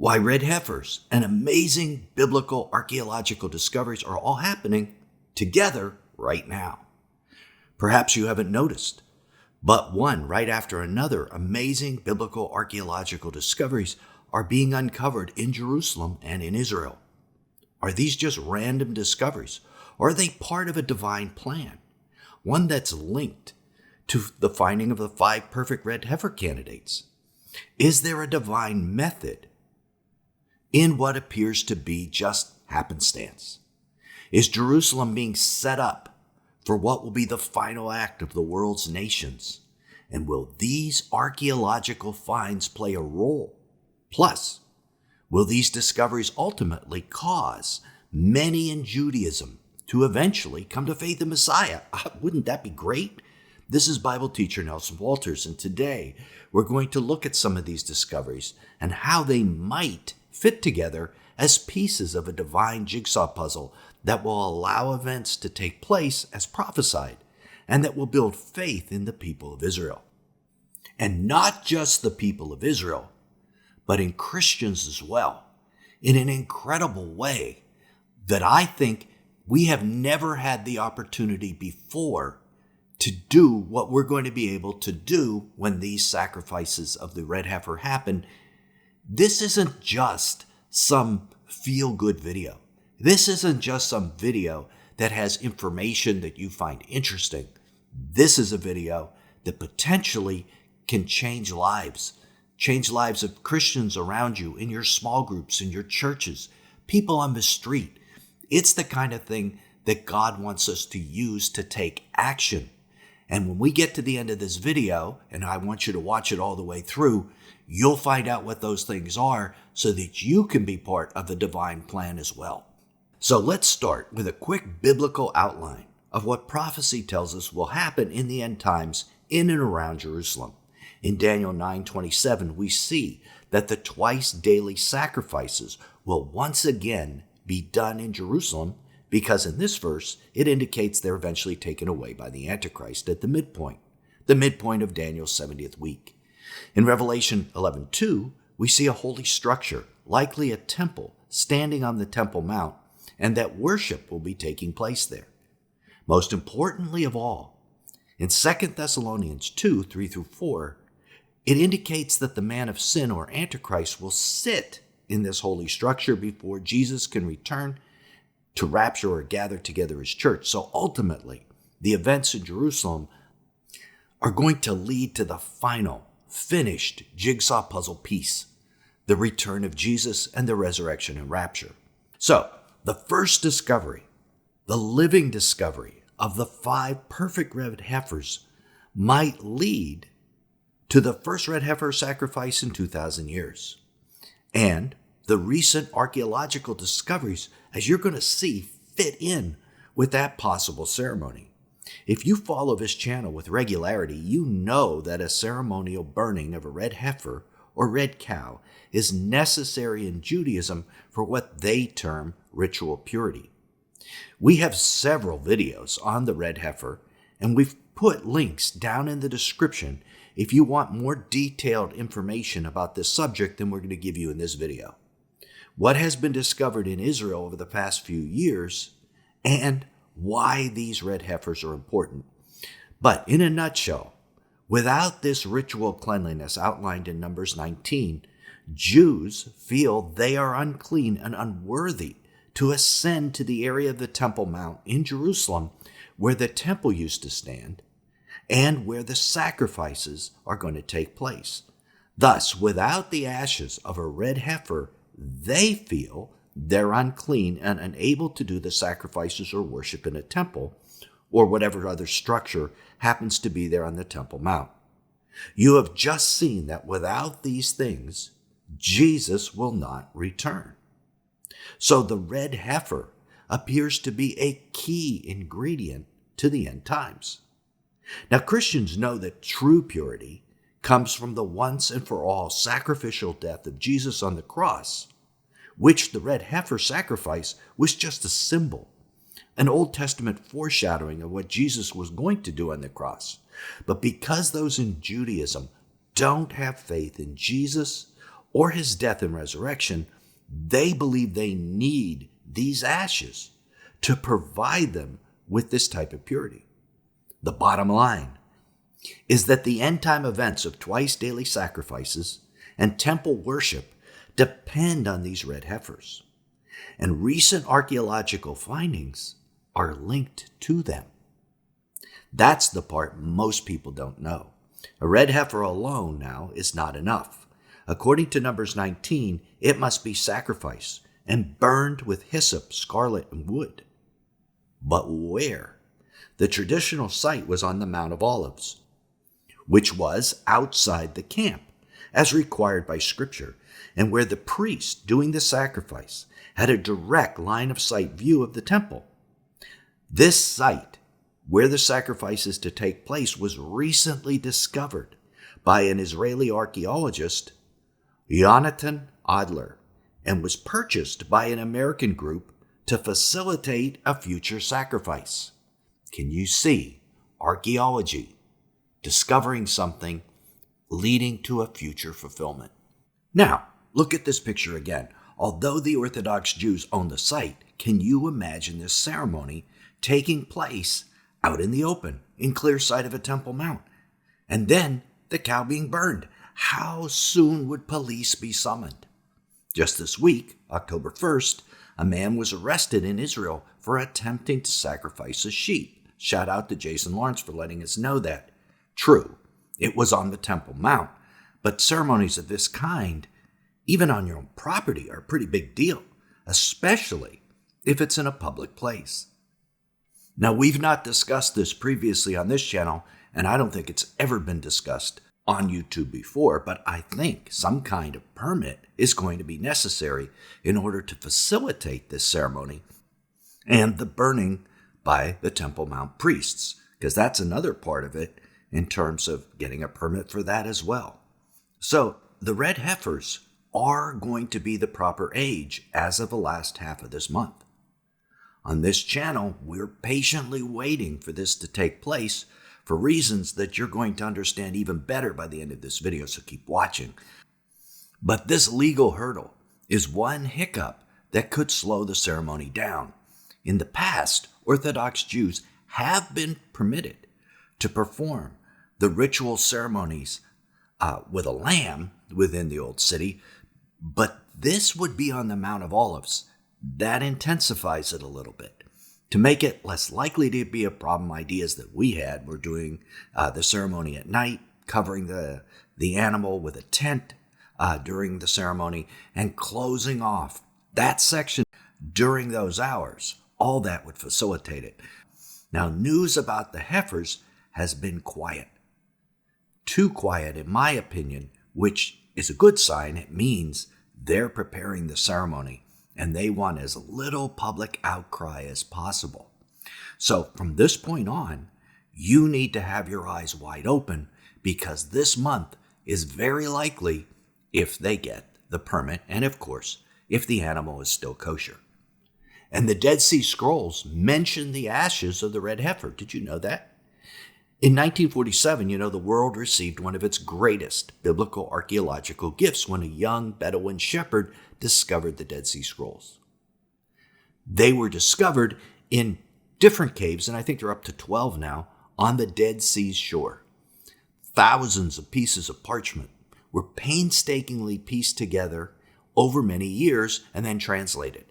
Why red heifers and amazing biblical archaeological discoveries are all happening together right now. Perhaps you haven't noticed, but one right after another, amazing biblical archaeological discoveries are being uncovered in Jerusalem and in Israel. Are these just random discoveries, or are they part of a divine plan? One that's linked to the finding of the 5 perfect red heifer candidates? Is there a divine method in what appears to be just happenstance? Is Jerusalem being set up for what will be the final act of the world's nations? And will these archaeological finds play a role? Plus, will these discoveries ultimately cause many in Judaism to eventually come to faith in Messiah? Wouldn't that be great? This is Bible teacher Nelson Walters, and today we're going to look at some of these discoveries and how they might fit together as pieces of a divine jigsaw puzzle that will allow events to take place as prophesied and that will build faith in the people of Israel. And not just the people of Israel, but in Christians as well, in an incredible way that I think we have never had the opportunity before to do what we're going to be able to do when these sacrifices of the red heifer happen. This isn't just some feel-good video. This isn't just some video that has information that you find interesting. This is a video that potentially can change lives of Christians around you, in your small groups, in your churches, people on the street. It's the kind of thing that God wants us to use to take action. And when we get to the end of this video, and I want you to watch it all the way through, you'll find out what those things are so that you can be part of the divine plan as well. So let's start with a quick biblical outline of what prophecy tells us will happen in the end times in and around Jerusalem. In Daniel 9:27, we see that the twice daily sacrifices will once again be done in Jerusalem, because in this verse, it indicates they're eventually taken away by the Antichrist at the midpoint of Daniel's 70th week. In Revelation 11:2, we see a holy structure, likely a temple, standing on the Temple Mount, and that worship will be taking place there. Most importantly of all, in 2 Thessalonians 2:3-4, it indicates that the man of sin or Antichrist will sit in this holy structure before Jesus can return to rapture or gather together his church. So ultimately, the events in Jerusalem are going to lead to the final, finished jigsaw puzzle piece, the return of Jesus and the resurrection and rapture. So, the first discovery, the living discovery of the 5 perfect red heifers, might lead to the first red heifer sacrifice in 2,000 years. And the recent archaeological discoveries, as you're going to see, fit in with that possible ceremony. If you follow this channel with regularity, you know that a ceremonial burning of a red heifer or red cow is necessary in Judaism for what they term ritual purity. We have several videos on the red heifer, and we've put links down in the description if you want more detailed information about this subject than we're going to give you in this video. What has been discovered in Israel over the past few years, and why these red heifers are important. But in a nutshell, without this ritual cleanliness outlined in Numbers 19, Jews feel they are unclean and unworthy to ascend to the area of the Temple Mount in Jerusalem where the temple used to stand and where the sacrifices are going to take place. Thus, without the ashes of a red heifer, they feel they're unclean and unable to do the sacrifices or worship in a temple or whatever other structure happens to be there on the Temple Mount. You have just seen that without these things, Jesus will not return. So the red heifer appears to be a key ingredient to the end times. Now, Christians know that true purity comes from the once and for all sacrificial death of Jesus on the cross, which the red heifer sacrifice was just a symbol, an Old Testament foreshadowing of what Jesus was going to do on the cross. But because those in Judaism don't have faith in Jesus or his death and resurrection, they believe they need these ashes to provide them with this type of purity. The bottom line is that the end-time events of twice daily sacrifices and temple worship depend on these red heifers, and recent archaeological findings are linked to them. That's the part most people don't know. A red heifer alone now is not enough. According to Numbers 19, it must be sacrificed and burned with hyssop, scarlet, and wood. But where? The traditional site was on the Mount of Olives, which was outside the camp, as required by Scripture, and where the priest doing the sacrifice had a direct line of sight view of the temple. This site, where the sacrifice is to take place, was recently discovered by an Israeli archaeologist, Jonathan Adler, and was purchased by an American group to facilitate a future sacrifice. Can you see archaeology discovering something leading to a future fulfillment? Now, look at this picture again. Although the Orthodox Jews own the site, can you imagine this ceremony taking place out in the open, in clear sight of a Temple Mount? And then the cow being burned. How soon would police be summoned? Just this week, October 1st, a man was arrested in Israel for attempting to sacrifice a sheep. Shout out to Jason Lawrence for letting us know that. True, it was on the Temple Mount, but ceremonies of this kind, even on your own property, are a pretty big deal, especially if it's in a public place. Now, we've not discussed this previously on this channel, and I don't think it's ever been discussed on YouTube before, but I think some kind of permit is going to be necessary in order to facilitate this ceremony and the burning by the Temple Mount priests, because that's another part of it in terms of getting a permit for that as well. So the red heifers are going to be the proper age as of the last half of this month. On this channel, we're patiently waiting for this to take place for reasons that you're going to understand even better by the end of this video, so keep watching. But this legal hurdle is one hiccup that could slow the ceremony down. In the past, Orthodox Jews have been permitted to perform the ritual ceremonies with a lamb within the old city, but this would be on the Mount of Olives. That intensifies it a little bit. To make it less likely to be a problem, ideas that we had were doing the ceremony at night, covering the animal with a tent during the ceremony, and closing off that section during those hours. All that would facilitate it. Now, news about the heifers has been quiet. Too quiet, in my opinion, which is a good sign. It means they're preparing the ceremony, and they want as little public outcry as possible. So from this point on, you need to have your eyes wide open, because this month is very likely if they get the permit, and of course, if the animal is still kosher. And the Dead Sea Scrolls mention the ashes of the red heifer. Did you know that? In 1947, the world received one of its greatest biblical archaeological gifts when a young Bedouin shepherd discovered the Dead Sea Scrolls. They were discovered in different caves, and I think they're up to 12 now, on the Dead Sea's shore. Thousands of pieces of parchment were painstakingly pieced together over many years and then translated.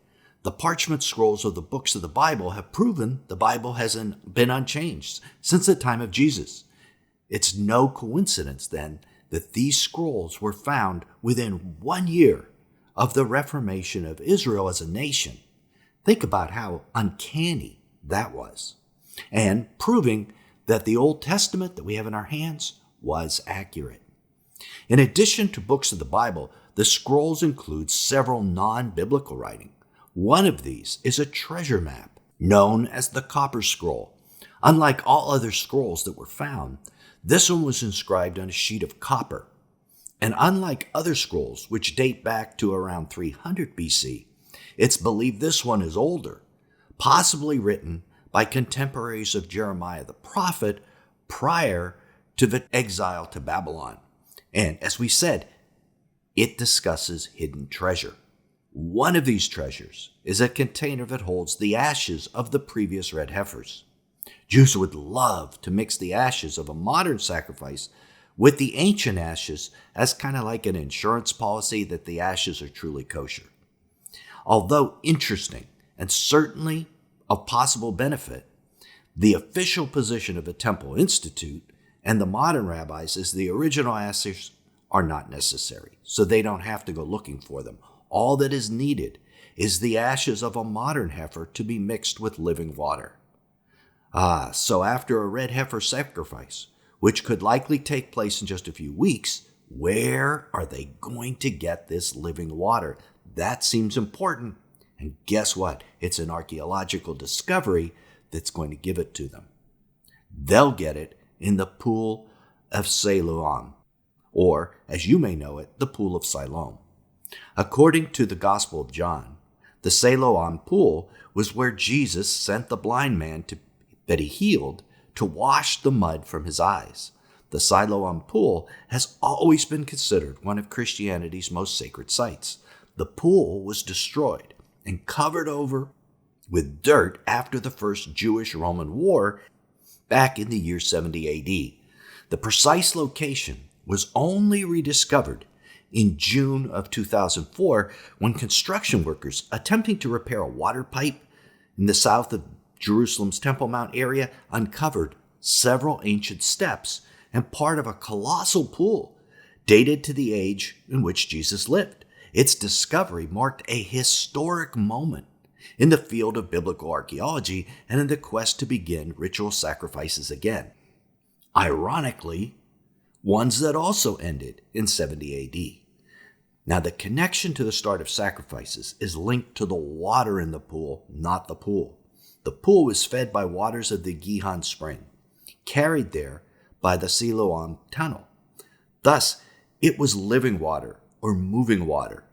The parchment scrolls of the books of the Bible have proven the Bible hasn't been unchanged since the time of Jesus. It's no coincidence, then, that these scrolls were found within 1 year of the Reformation of Israel as a nation. Think about how uncanny that was, and proving that the Old Testament that we have in our hands was accurate. In addition to books of the Bible, the scrolls include several non-biblical writing. One of these is a treasure map known as the Copper Scroll. Unlike all other scrolls that were found, this one was inscribed on a sheet of copper. And unlike other scrolls, which date back to around 300 BC, it's believed this one is older, possibly written by contemporaries of Jeremiah the prophet prior to the exile to Babylon. And as we said, It discusses hidden treasure. One of these treasures is a container that holds the ashes of the previous red heifers. Jews would love to mix the ashes of a modern sacrifice with the ancient ashes as kind of like an insurance policy that the ashes are truly kosher. Although interesting and certainly of possible benefit, the official position of the Temple Institute and the modern rabbis is the original ashes are not necessary, so they don't have to go looking for them. All that is needed is the ashes of a modern heifer to be mixed with living water. So after a red heifer sacrifice, which could likely take place in just a few weeks, where are they going to get this living water? That seems important. And guess what? It's an archaeological discovery that's going to give it to them. They'll get it in the Pool of Siloam, or, as you may know it, the Pool of Siloam. According to the Gospel of John, the Siloam pool was where Jesus sent the blind man that he healed to wash the mud from his eyes. The Siloam pool has always been considered one of Christianity's most sacred sites. The pool was destroyed and covered over with dirt after the First Jewish-Roman War back in the year 70 AD. The precise location was only rediscovered in June of 2004 when construction workers attempting to repair a water pipe in the south of Jerusalem's Temple Mount area uncovered several ancient steps and part of a colossal pool dated to the age in which Jesus lived. Its discovery marked a historic moment in the field of biblical archaeology and in the quest to begin ritual sacrifices again. Ironically, ones that also ended in 70 AD. Now, the connection to the start of sacrifices is linked to the water in the pool, not the pool. The pool was fed by waters of the Gihon spring, carried there by the Siloam tunnel. Thus, it was living water or moving water,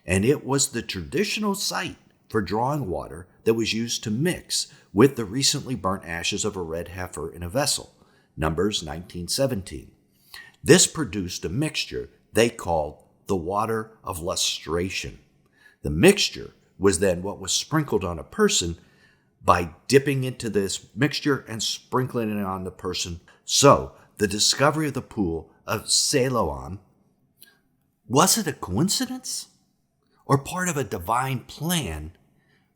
and it was the traditional site for drawing water that was used to mix with the recently burnt ashes of a red heifer in a vessel, Numbers 19:17. This produced a mixture they called the water of lustration. The mixture was then what was sprinkled on a person by dipping into this mixture and sprinkling it on the person. So, the discovery of the Pool of Siloam, was it a coincidence or part of a divine plan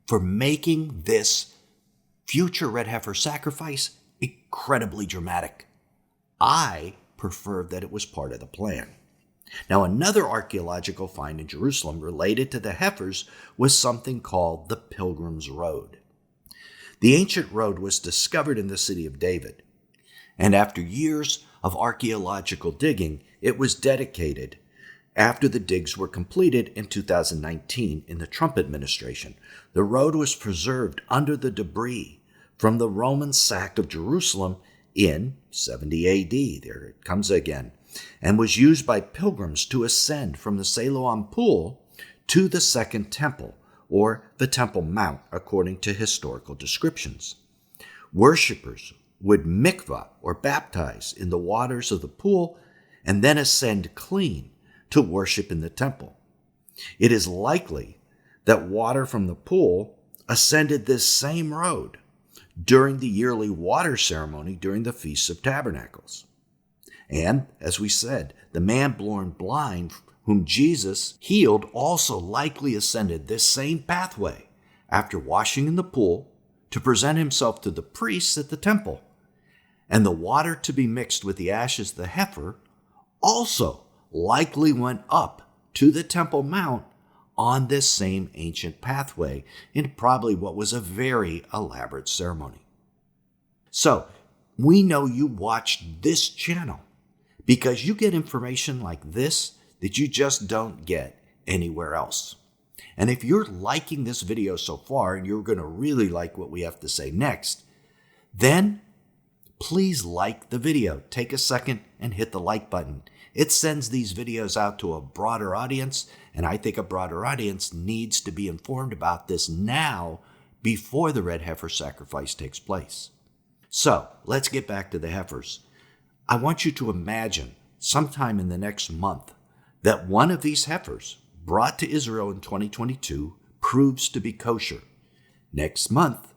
for making this future red heifer sacrifice incredibly dramatic? I prefer that it was part of the plan. Now, another archaeological find in Jerusalem related to the heifers was something called the Pilgrims Road. The ancient road was discovered in the city of David, and after years of archaeological digging, it was dedicated after the digs were completed in 2019 in the Trump administration. The road was preserved under the debris from the Roman sack of Jerusalem in 70 AD, there it comes again, and was used by pilgrims to ascend from the Siloam pool to the Second Temple, or the Temple Mount, according to historical descriptions. Worshippers would mikvah, or baptize, in the waters of the pool and then ascend clean to worship in the temple. It is likely that water from the pool ascended this same road during the yearly water ceremony during the Feast of Tabernacles. And, as we said, the man born blind whom Jesus healed also likely ascended this same pathway after washing in the pool to present himself to the priests at the temple. And the water to be mixed with the ashes of the heifer also likely went up to the Temple Mount on this same ancient pathway in probably what was a very elaborate ceremony. So, we know you watched this channel because you get information like this that you just don't get anywhere else. And if you're liking this video so far and you're going to really like what we have to say next, then please like the video. Take a second and hit the like button. It sends these videos out to a broader audience, and I think a broader audience needs to be informed about this now before the red heifer sacrifice takes place. So, let's get back to the heifers. I want you to imagine sometime in the next month that one of these heifers brought to Israel in 2022 proves to be kosher. Next month,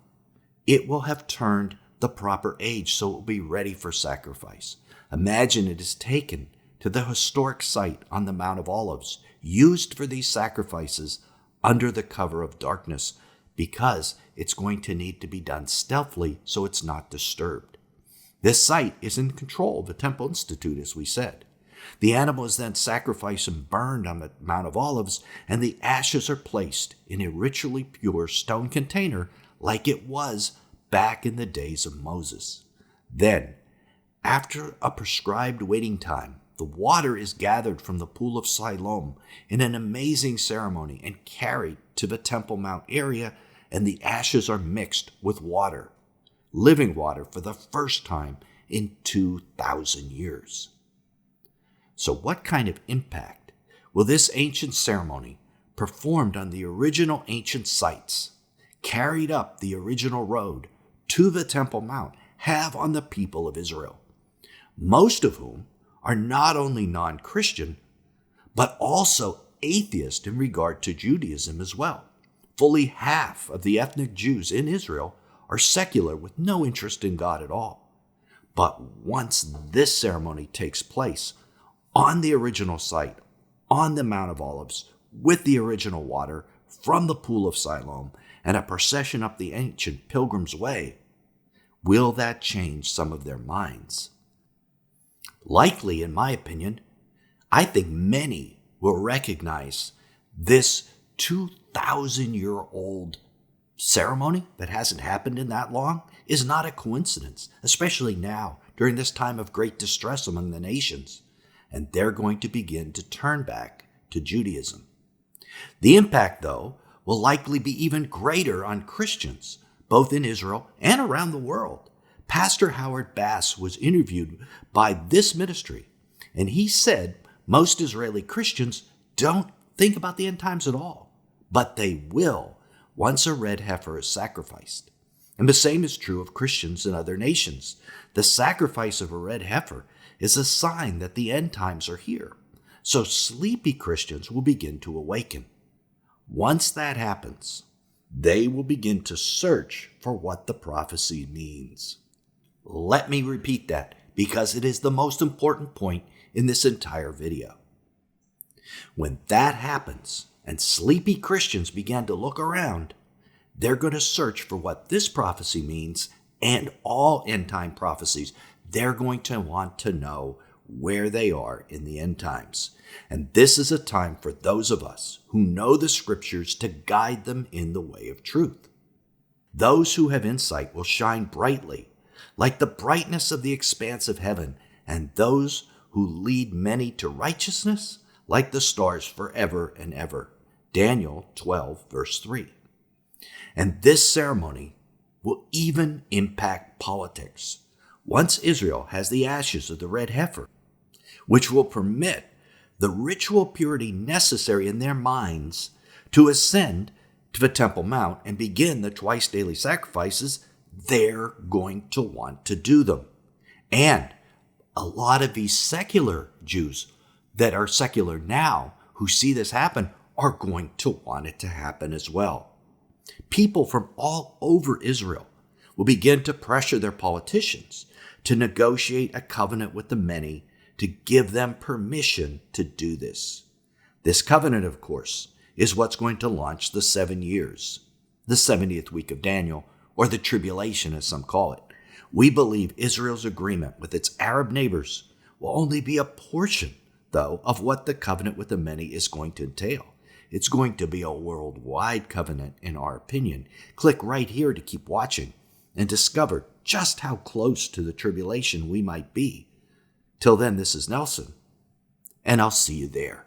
it will have turned the proper age, so it will be ready for sacrifice. Imagine it is taken to the historic site on the Mount of Olives, used for these sacrifices under the cover of darkness, because it's going to need to be done stealthily so it's not disturbed. This site is in control of the Temple Institute, as we said. The animal is then sacrificed and burned on the Mount of Olives, and the ashes are placed in a ritually pure stone container like it was back in the days of Moses. Then, after a prescribed waiting time, the water is gathered from the Pool of Siloam in an amazing ceremony and carried to the Temple Mount area, and the ashes are mixed with water, living water, for the first time in 2,000 years. So what kind of impact will this ancient ceremony, performed on the original ancient sites, carried up the original road to the Temple Mount, have on the people of Israel, most of whom are not only non-Christian, but also atheist in regard to Judaism as well? Fully half of the ethnic Jews in Israel are secular with no interest in God at all. But once this ceremony takes place on the original site, on the Mount of Olives, with the original water from the Pool of Siloam, and a procession up the ancient Pilgrims Way, will that change some of their minds? Likely, in my opinion, I think many will recognize this 2,000-year-old ceremony that hasn't happened in that long is not a coincidence, especially now, during this time of great distress among the nations. And they're going to begin to turn back to Judaism. The impact, though, will likely be even greater on Christians, both in Israel and around the world. Pastor Howard Bass was interviewed by this ministry, and he said most Israeli Christians don't think about the end times at all, but they will once a red heifer is sacrificed. And the same is true of Christians in other nations. The sacrifice of a red heifer is a sign that the end times are here. So sleepy Christians will begin to awaken. Once that happens, they will begin to search for what the prophecy means. Let me repeat that, because it is the most important point in this entire video. When that happens, and sleepy Christians begin to look around, they're going to search for what this prophecy means, and all end-time prophecies. They're going to want to know where they are in the end times. And this is a time for those of us who know the scriptures to guide them in the way of truth. Those who have insight will shine brightly, like the brightness of the expanse of heaven, and those who lead many to righteousness, like the stars forever and ever. Daniel 12, verse 3. And this ceremony will even impact politics. Once Israel has the ashes of the red heifer, which will permit the ritual purity necessary in their minds to ascend to the Temple Mount and begin the twice daily sacrifices, they're going to want to do them. And a lot of these secular Jews that are secular now who see this happen are going to want it to happen as well. People from all over Israel will begin to pressure their politicians to negotiate a covenant with the many to give them permission to do this. This covenant, of course, is what's going to launch the 7 years, the 70th week of Daniel, or the tribulation as some call it. We believe Israel's agreement with its Arab neighbors will only be a portion, though, of what the covenant with the many is going to entail. It's going to be a worldwide covenant, in our opinion. Click right here to keep watching and discover just how close to the tribulation we might be. Till then, this is Nelson, and I'll see you there.